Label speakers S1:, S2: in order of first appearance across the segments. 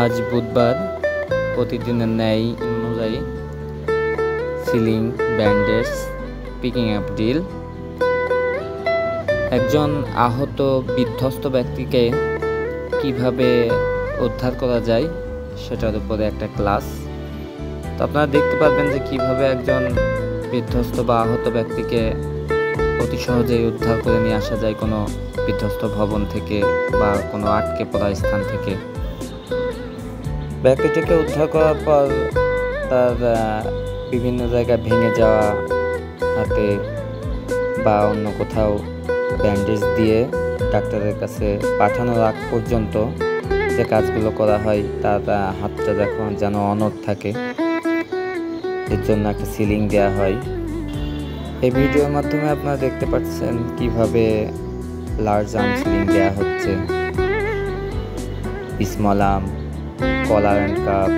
S1: আজ বুধবার প্রতিদিনের ন্যায় অনুযায়ী ceiling bandage picking up deal. একজন আহত বিধ্বস্ত ব্যক্তিকে কিভাবে উদ্ধার করা যায় সেটার উপরে একটা ক্লাস। তো আপনারা দেখতে পারবেন যে কিভাবে একজন বিধ্বস্ত বা আহত ব্যক্তিকে অতি সহজেই উদ্ধার করে নিয়ে আসা যায় কোনো বিধ্বস্ত ভবন থেকে বা কোনো আটকে পড়া স্থান থেকে। ব্যক্তিটিকে উদ্ধার করার পর তার বিভিন্ন জায়গায় ভেঙে যাওয়া হাতে বা অন্য কোথাও ব্যান্ডেজ দিয়ে ডাক্তারের কাছে পাঠানোর আগ পর্যন্ত যে কাজগুলো করা হয় তার হাতটা যেন অনড় থাকে, এর জন্য একটা সিলিং দেওয়া হয়। এই ভিডিওর মাধ্যমে আপনারা দেখতে পাচ্ছেন কিভাবে লার্জ আর্ম সিলিং দেওয়া হচ্ছে। Small arm, collar and cuff,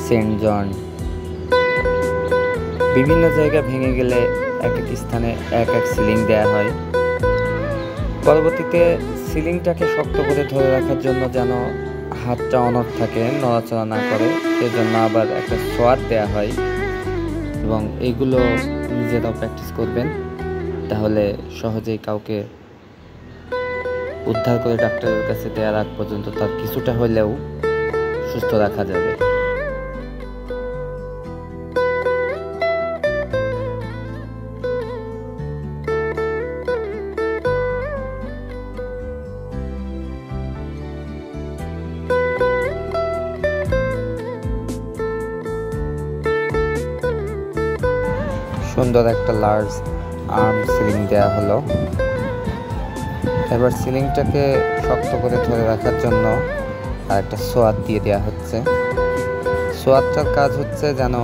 S1: saint John, বিভিন্ন জায়গায় ভেঙে গেলে এক এক স্থানে এক এক সিলিং দেওয়া হয়। পরবর্তীতে সিলিংটাকে শক্ত করে ধরে রাখার জন্য যেন হাতটা অনড় থাকে, নড়াচড়া না করে, সেজন্য আবার একটা সোয়াদ দেওয়া হয়। এবং এইগুলো নিজেরাও প্র্যাকটিস করবেন, তাহলে সহজেই কাউকে উদ্ধার করে ডাক্তারের কাছে দেওয়ার আগ পর্যন্ত তার কিছুটা হলেও সুস্থ রাখা যাবে। সুন্দর একটা লার্জ আর্ম সিলিং দেওয়া হলো। এবার সিলিংটাকে শক্ত করে ধরে রাখার জন্য আর একটা সোয়াদ দিয়ে দেওয়া হচ্ছে। সোয়াদটার কাজ হচ্ছে যেন